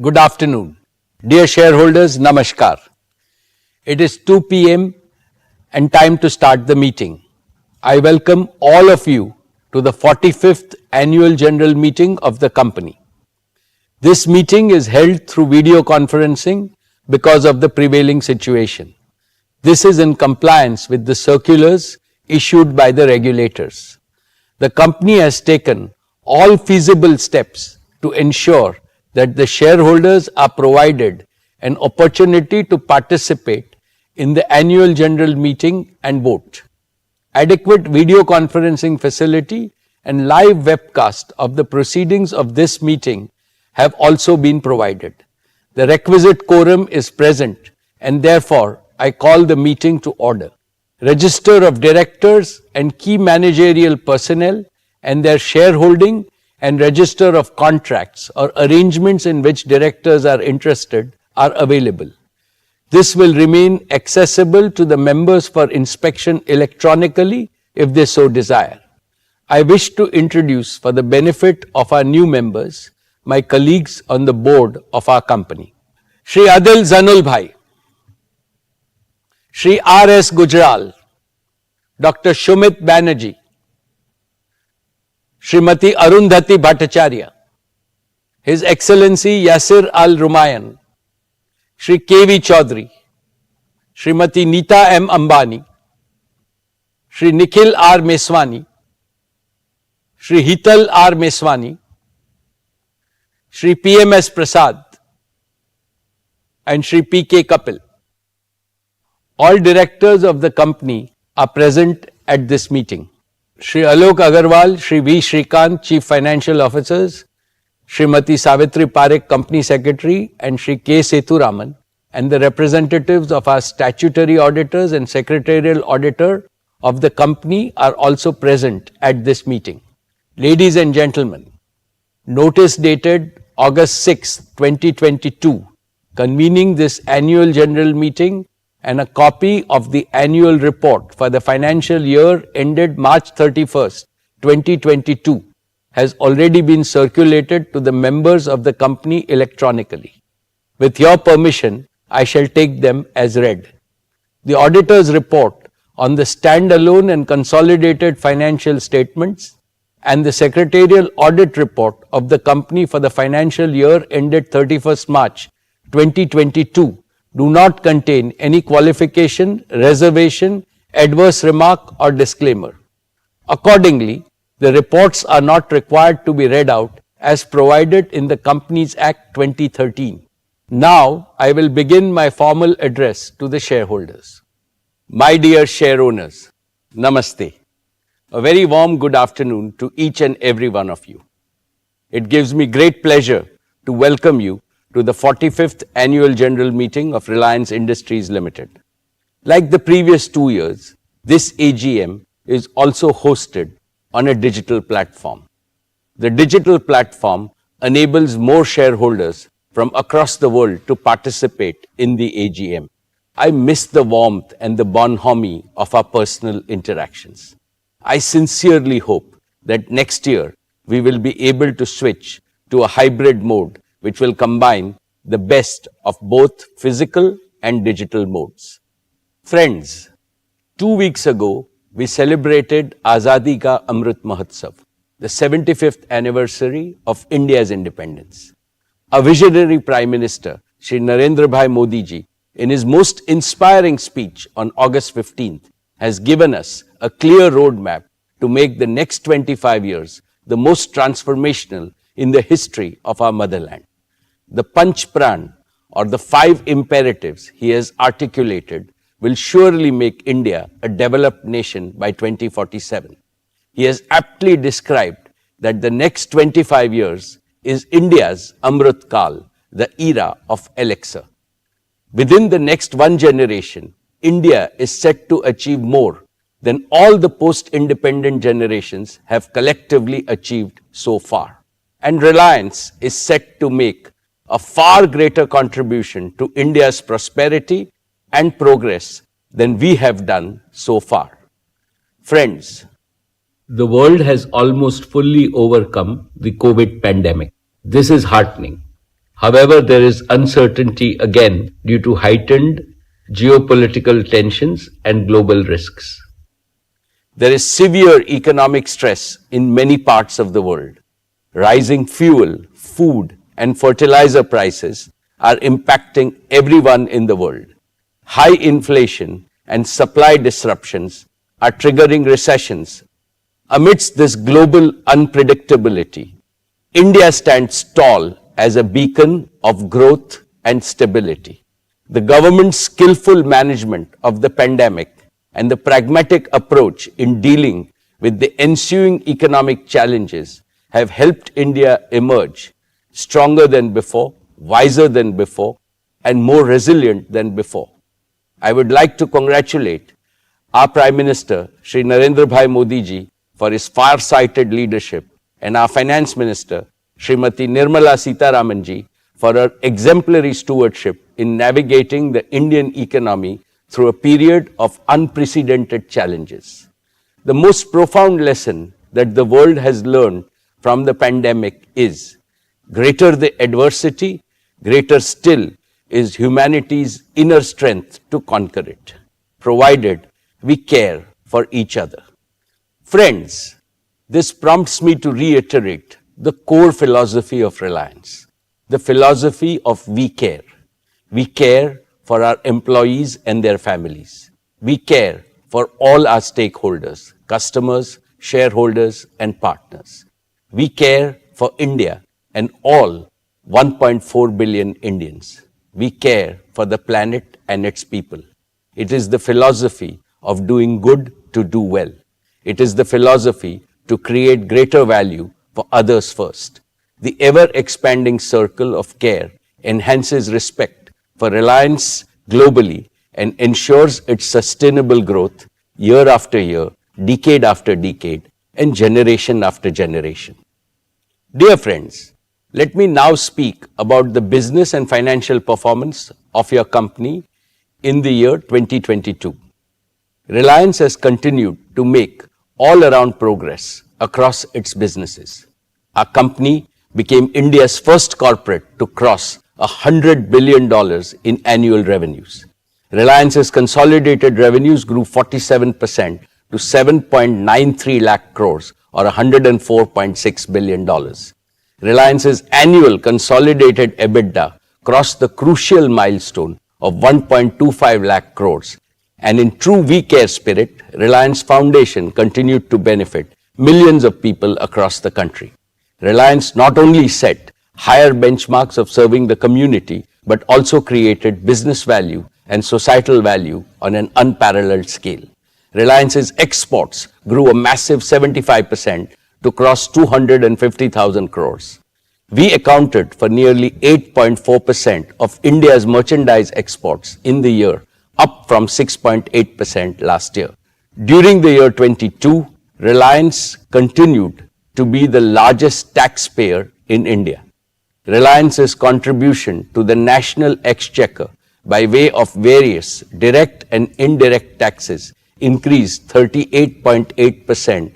Good afternoon. Dear shareholders, Namaskar. It is 2 p.m. and time to start the meeting. I welcome all of you to the 45th Annual General Meeting of the company. This meeting is held through video conferencing because of the prevailing situation. This is in compliance with the circulars issued by the regulators. The company has taken all feasible steps to ensure that the shareholders are provided an opportunity to participate in the annual general meeting and vote. Adequate video conferencing facility and live webcast of the proceedings of this meeting have also been provided. The requisite quorum is present and therefore I call the meeting to order. Register of directors and key managerial personnel and their shareholding and register of contracts or arrangements in which directors are interested are available. This will remain accessible to the members for inspection electronically if they so desire. I wish to introduce, for the benefit of our new members, my colleagues on the board of our company. Shri Adil Zanul Bhai, Shri R.S. Gujral, Dr. Shumit Banerjee, Srimati Arundhati Bhattacharya, His Excellency Yasir Al-Rumayyan, Shri K.V. Chaudhary, Srimati Neeta M. Ambani, Shri Nikhil R. Meswani, Shri Hital R. Meswani, Shri P.M.S. Prasad, and Shri P.K. Kapil. All directors of the company are present at this meeting. Shri Alok Agarwal, Shri V. Shrikant, Chief Financial Officers, Srimati Savitri Parekh, Company Secretary, and Shri K. Sethuraman, and the representatives of our statutory auditors and secretarial auditor of the company are also present at this meeting. Ladies and gentlemen, notice dated August 6, 2022, convening this annual general meeting and a copy of the annual report for the financial year ended March 31st, 2022 has already been circulated to the members of the company electronically. With your permission, I shall take them as read. The auditor's report on the standalone and consolidated financial statements and the secretarial audit report of the company for the financial year ended 31st March 2022 do not contain any qualification, reservation, adverse remark or disclaimer. Accordingly, the reports are not required to be read out as provided in the Companies Act 2013. Now, I will begin my formal address to the shareholders. My dear share owners, Namaste. A very warm good afternoon to each and every one of you. It gives me great pleasure to welcome you to the 45th Annual General Meeting of Reliance Industries Limited. Like the previous 2 years, this AGM is also hosted on a digital platform. The digital platform enables more shareholders from across the world to participate in the AGM. I miss the warmth and the bonhomie of our personal interactions. I sincerely hope that next year we will be able to switch to a hybrid mode which will combine the best of both physical and digital modes. Friends, 2 weeks ago, we celebrated Azadi Ka Amrit Mahotsav, the 75th anniversary of India's independence. Our visionary Prime Minister, Shri Narendra Bhai Modi ji, in his most inspiring speech on August 15th, has given us a clear roadmap to make the next 25 years the most transformational in the history of our motherland. The Panch Pran, or the 5 imperatives he has articulated, will surely make India a developed nation by 2047. He has aptly described that the next 25 years is India's Amrit Kal, the era of elixir. Within the next one generation, India is set to achieve more than all the post-independent generations have collectively achieved so far. And Reliance is set to make a far greater contribution to India's prosperity and progress than we have done so far. Friends, the world has almost fully overcome the COVID pandemic. This is heartening. However, there is uncertainty again due to heightened geopolitical tensions and global risks. There is severe economic stress in many parts of the world. Rising fuel, food, and fertilizer prices are impacting everyone in the world. High inflation and supply disruptions are triggering recessions. Amidst this global unpredictability, India stands tall as a beacon of growth and stability. The government's skillful management of the pandemic and the pragmatic approach in dealing with the ensuing economic challenges have helped India emerge stronger than before, wiser than before, and more resilient than before. I would like to congratulate our Prime Minister, Shri Narendra Bhai Modi ji, for his far-sighted leadership, and our Finance Minister, Srimati Nirmala Sitharaman ji, for her exemplary stewardship in navigating the Indian economy through a period of unprecedented challenges. The most profound lesson that the world has learned from the pandemic is, greater the adversity, greater still is humanity's inner strength to conquer it, provided we care for each other. Friends, this prompts me to reiterate the core philosophy of Reliance, the philosophy of we care. We care for our employees and their families. We care for all our stakeholders, customers, shareholders, and partners. We care for India and all 1.4 billion Indians. We care for the planet and its people. It is the philosophy of doing good to do well. It is the philosophy to create greater value for others first. The ever-expanding circle of care enhances respect for Reliance globally and ensures its sustainable growth year after year, decade after decade, and generation after generation. Dear friends, let me now speak about the business and financial performance of your company in the year 2022. Reliance has continued to make all-around progress across its businesses. Our company became India's first corporate to cross $100 billion in annual revenues. Reliance's consolidated revenues grew 47% to 7.93 lakh crores or $104.6 billion. Reliance's annual consolidated EBITDA crossed the crucial milestone of 1.25 lakh crores. And in true We Care spirit, Reliance Foundation continued to benefit millions of people across the country. Reliance not only set higher benchmarks of serving the community, but also created business value and societal value on an unparalleled scale. Reliance's exports grew a massive 75% to cross 250,000 crores. We accounted for nearly 8.4% of India's merchandise exports in the year, up from 6.8% last year. During the year 22, Reliance continued to be the largest taxpayer in India. Reliance's contribution to the national exchequer by way of various direct and indirect taxes increased 38.8%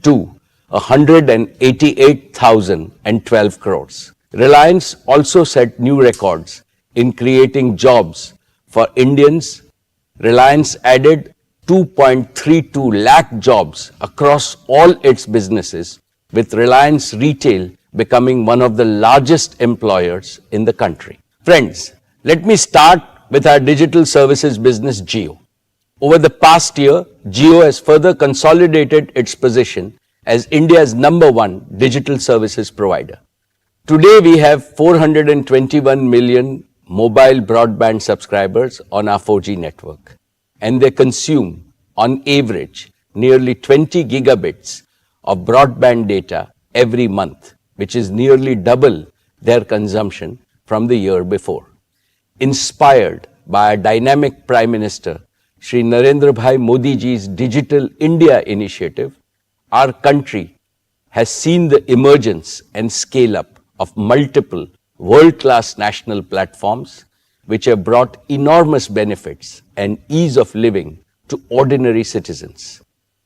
to 188,012 crores. Reliance also set new records in creating jobs for Indians. Reliance added 2.32 lakh jobs across all its businesses, with Reliance Retail becoming one of the largest employers in the country. Friends, let me start with our digital services business, Jio. Over the past year, Jio has further consolidated its position as India's #1 digital services provider. Today, we have 421 million mobile broadband subscribers on our 4G network, and they consume, on average, nearly 20 gigabits of broadband data every month, which is nearly double their consumption from the year before. Inspired by a dynamic Prime Minister, Shri Narendra Bhai Modi ji's Digital India initiative, our country has seen the emergence and scale-up of multiple world-class national platforms which have brought enormous benefits and ease of living to ordinary citizens,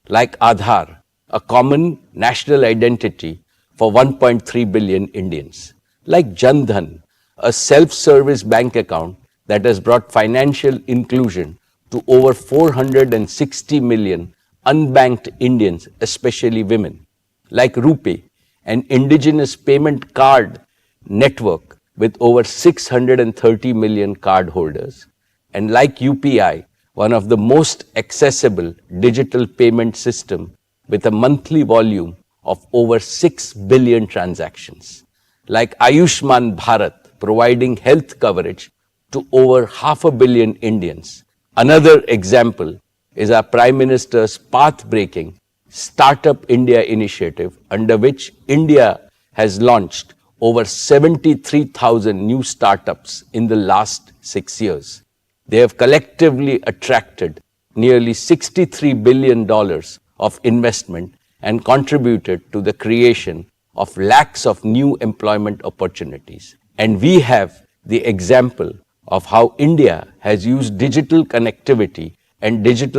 like Aadhaar, a common national identity for 1.3 billion Indians, like Jan Dhan, a self-service bank account that has brought financial inclusion to over 460 million unbanked Indians, especially women. Like RuPay, an indigenous payment card network with over 630 million cardholders. And like UPI, one of the most accessible digital payment system with a monthly volume of over 6 billion transactions. Like Ayushman Bharat, providing health coverage to over 500 million Indians. Another example is our Prime Minister's path-breaking Startup India initiative, under which India has launched over 73,000 new startups in the last 6 years. They have collectively attracted nearly $63 billion of investment and contributed to the creation of lakhs of new employment opportunities. And we have the example of how India has used digital connectivity and digital